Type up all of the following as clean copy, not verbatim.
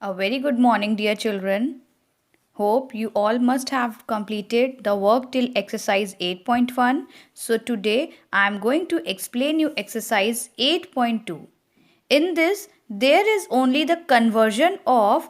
A very good morning, dear children. Hope you all must have completed the work till exercise 8.1. So today I am going to explain you exercise 8.2. In this, there is only the conversion of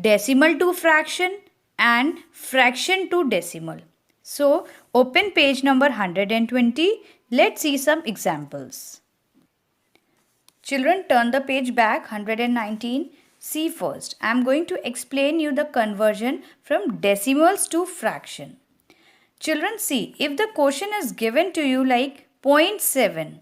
decimal to fraction and fraction to decimal. So open page number 120. Let's see some examples. Children, turn the page back 119. See first, I am going to explain you the conversion from decimals to fraction. Children, see, if the question is given to you like 0.7,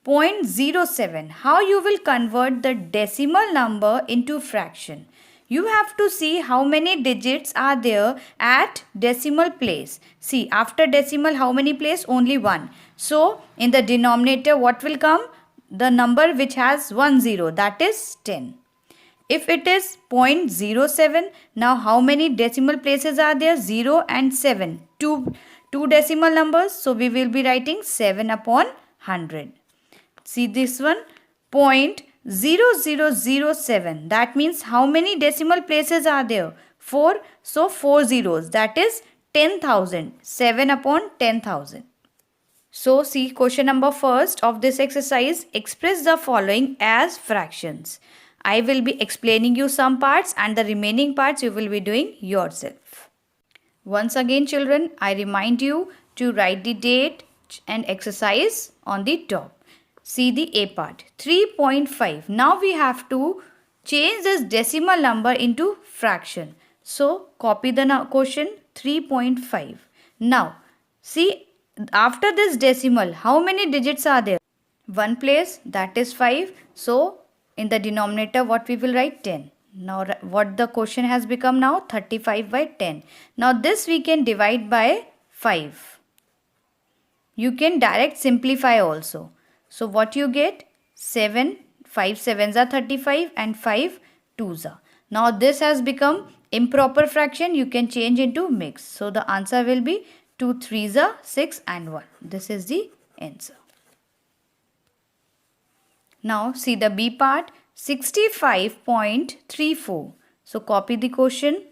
0.07, how you will convert the decimal number into fraction? You have to see how many digits are there at decimal place. See, after decimal, how many place? Only one. So, in the denominator, what will come? The number which has 1 0, that is 10. If it is 0.07, now how many decimal places are there? 0 and 7. Two decimal numbers. So we will be writing 7 upon 100. See this one, 0.0007. That means how many decimal places are there? 4. So 4 zeros. That is 10,000. 7 upon 10,000. So see question number first of this exercise. Express the following as fractions. I will be explaining you some parts and the remaining parts you will be doing yourself. Once again children, I remind you to write the date and exercise on the top. See the A part, 3.5. Now we have to change this decimal number into fraction. So copy the question 3.5. Now see, after this decimal, how many digits are there? One place, that is 5. So in the denominator, what we will write? 10. Now what the question has become now? 35 by 10. Now this we can divide by 5. You can direct simplify also. So what you get? 7, 5 7s are 35 and 5 2s are. Now this has become improper fraction. You can change into mix. So the answer will be 2 3s are 6 and 1. This is the answer. Now see the B part, 65.34. So copy the question.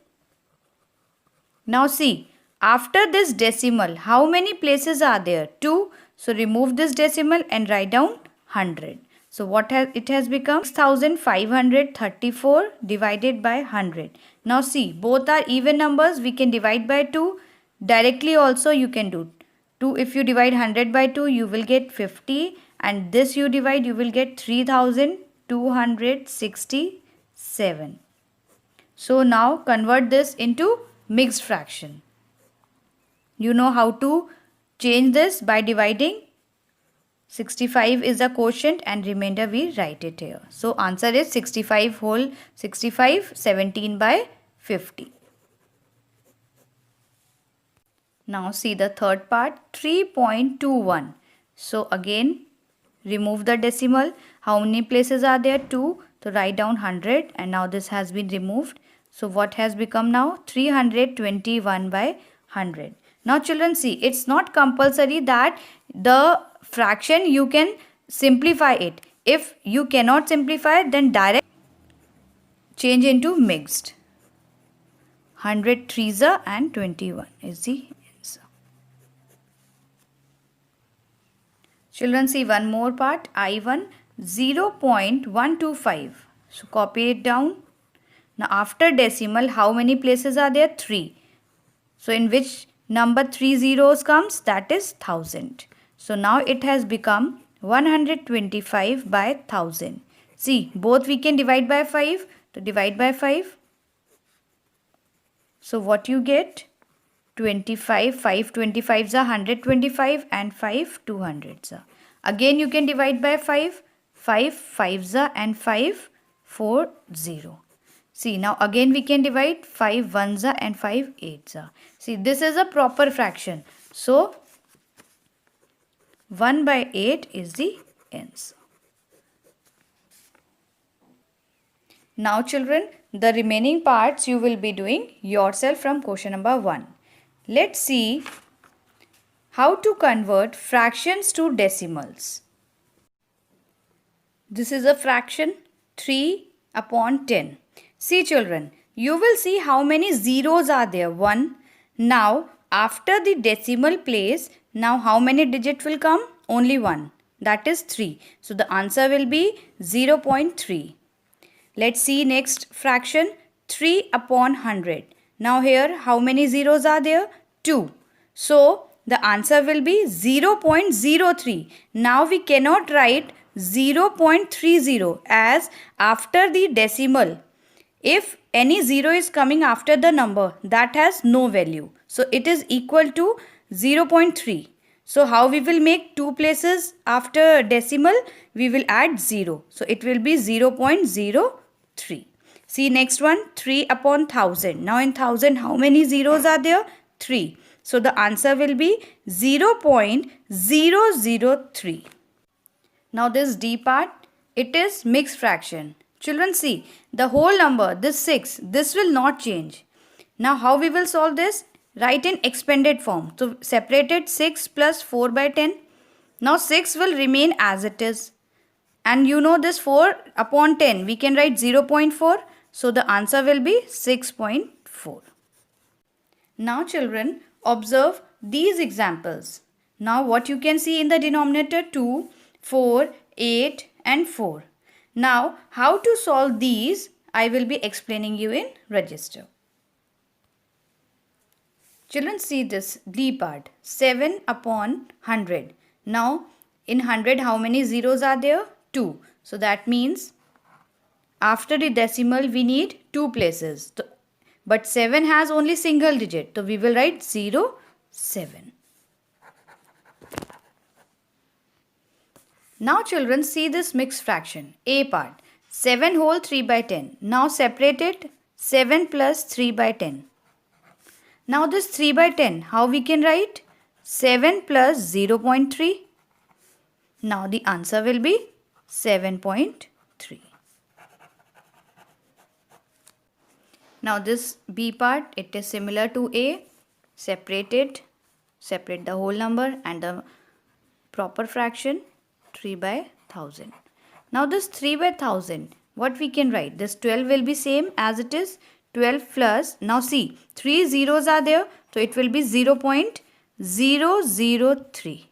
Now see, after this decimal, how many places are there? 2. So remove this decimal and write down 100. So what it has become? 6534 divided by 100. Now see, both are even numbers. We can divide by 2. Directly also you can do 2. If you divide 100 by 2, you will get 50, and this you divide, you will get 3267. So now convert this into mixed fraction. You know how to change this by dividing. 65 is the quotient and remainder we write it here. So answer is 65 whole 65 17 by 50. Now see the third part, 3.21. So again remove the decimal. How many places are there? 2. So write down 100, and now this has been removed. So what has become now? 321 by 100. Now children, see, it's not compulsory that the fraction you can simplify it. If you cannot simplify, then direct change into mixed. 100 3s are and 21 is the answer. Children, see one more part, I1, 0.125. So copy it down. Now after decimal, how many places are there? 3. So in which number 3 zeros comes? That is 1000. So now it has become 125 by 1000. See, both we can divide by 5. To divide by 5. So what you get? 25, 5 25s are 125 and 5 200s are. Again you can divide by 5. 5 5s are and 5 4 0. See, now again we can divide. 5 1s are and 5 8s are. See, this is a proper fraction. So 1 by 8 is the answer. Now children, the remaining parts you will be doing yourself from question number 1. Let's see how to convert fractions to decimals. This is a fraction 3 upon 10. See children, you will see how many zeros are there. 1. Now after the decimal place, now how many digits will come? Only 1. That is 3. So the answer will be 0.3. Let's see next fraction. 3 upon 100. Now here how many zeros are there? 2. So the answer will be 0.03. Now we cannot write 0.30 as after the decimal, if any 0 is coming after the number, that has no value. So it is equal to 0.3. So how we will make two places after decimal? We will add 0. So it will be 0.03. See next one, 3 upon 1000. Now in 1000 how many zeros are there? 3. So the answer will be 0.003. Now this D part, it is mixed fraction. Children see, the whole number, this 6, this will not change. Now how we will solve this? Write in expanded form. So separated 6 plus 4 by 10. Now 6 will remain as it is. And you know this 4 upon 10, we can write 0.4. So the answer will be 6.4. Now children, observe these examples. Now what you can see in the denominator? 2, 4, 8 and 4. Now how to solve these I will be explaining you in register. Children see this D part, 7 upon 100. Now in 100 how many zeros are there? 2. So that means after the decimal we need 2 places. But 7 has only single digit. So we will write 0, 7. Now children see this mixed fraction. A part, 7 whole 3 by 10. Now separate it, 7 plus 3 by 10. Now this 3 by 10, how we can write? 7 plus 0.3. Now the answer will be 7.3. Now this B part, it is similar to A. Separate it, separate the whole number and the proper fraction, 3 by 1000. Now this 3 by 1000, what we can write? This 12 will be same as it is. 12 plus, now see, 3 zeros are there. So it will be 0.003.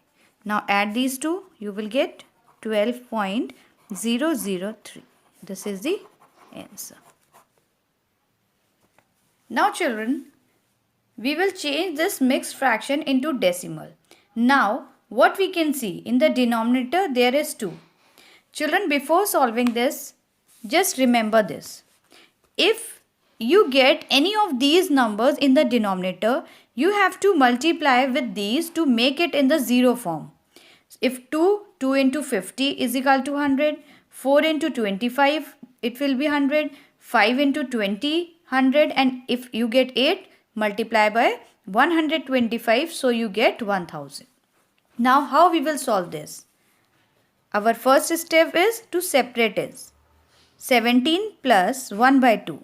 Now add these two, you will get 12.003. This is the answer. Now children, we will change this mixed fraction into decimal. Now what we can see in the denominator there is 2. Children, before solving this, just remember this. If you get any of these numbers in the denominator, you have to multiply with these to make it in the 0 form. If 2 into 50 is equal to 100, 4 into 25, it will be 100, 5 into 20, 100, and if you get 8, multiply by 125, so you get 1000. Now how we will solve this? Our first step is to separate it. 17 plus 1 by 2.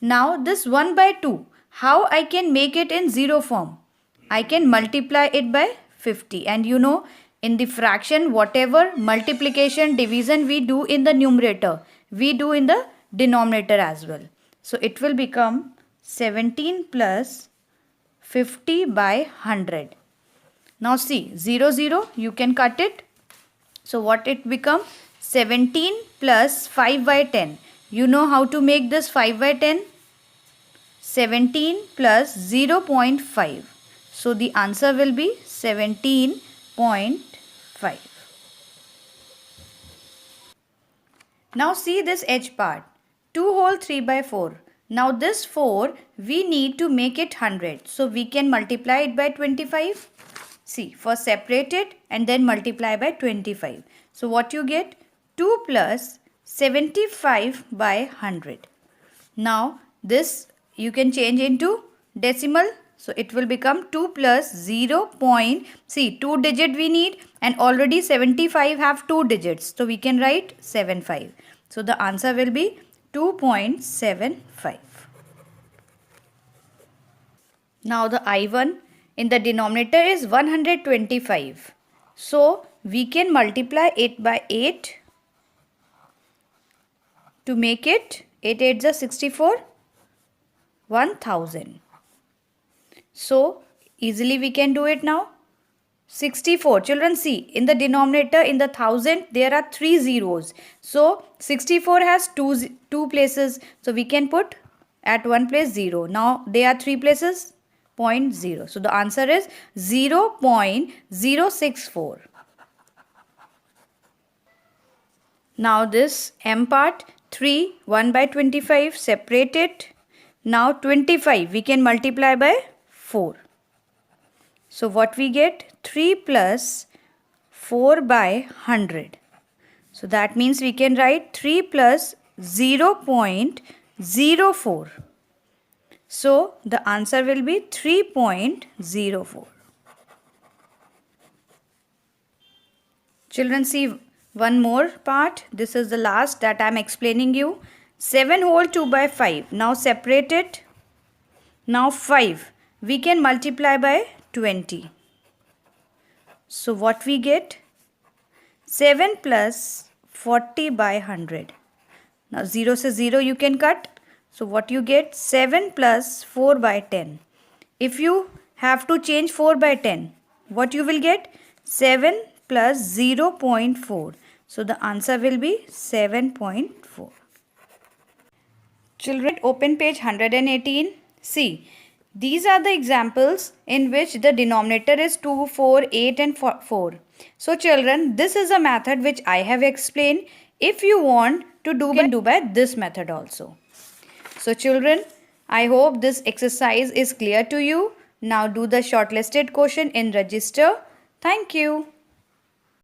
Now this 1 by 2, how I can make it in 0 form? I can multiply it by 50, and you know in the fraction whatever multiplication division we do in the numerator, we do in the denominator as well. So it will become 17 plus 50 by 100. Now see 0, 0, you can cut it. So what it become? 17 plus 5 by 10. You know how to make this 5 by 10? 17 plus 0.5. So the answer will be 17.5. Now see this H part. 2 whole 3 by 4. Now this 4 we need to make it 100. So we can multiply it by 25. See, first separate it and then multiply by 25. So what you get? 2 plus 75 by 100. Now this you can change into decimal. So it will become 2 plus 0. See, 2 digit we need, and already 75 have 2 digits. So we can write 75. So the answer will be 2.75. Now the I1 in the denominator is 125. So we can multiply it by 8 to make it 8 8 is 64, 1000. So easily we can do it now. 64. Children, see, in the denominator, in the 1000, there are 3 zeros. So 64 has two places. So we can put at one place 0. Now there are 3 places, 0.0. So the answer is 0.064. Now this m part, 3, 1 by 25, separate it. Now 25, we can multiply by 4. So what we get? 3 plus 4 by 100. So that means we can write 3 plus 0.04. So the answer will be 3.04. Children, see one more part. This is the last that I am explaining you. 7 whole 2 by 5. Now separate it. Now 5. We can multiply by 20. So what we get? 7 plus 40 by 100. Now 0 से 0 you can cut. So what you get? 7 plus 4 by 10. If you have to change 4 by 10, what you will get? 7 plus 0.4. So the answer will be 7.4. Children, open page 118. See, these are the examples in which the denominator is 2, 4, 8 and 4. So children, this is a method which I have explained. If you want to do, you can do by this method also. So children, I hope this exercise is clear to you. Now do the shortlisted question in register. Thank you.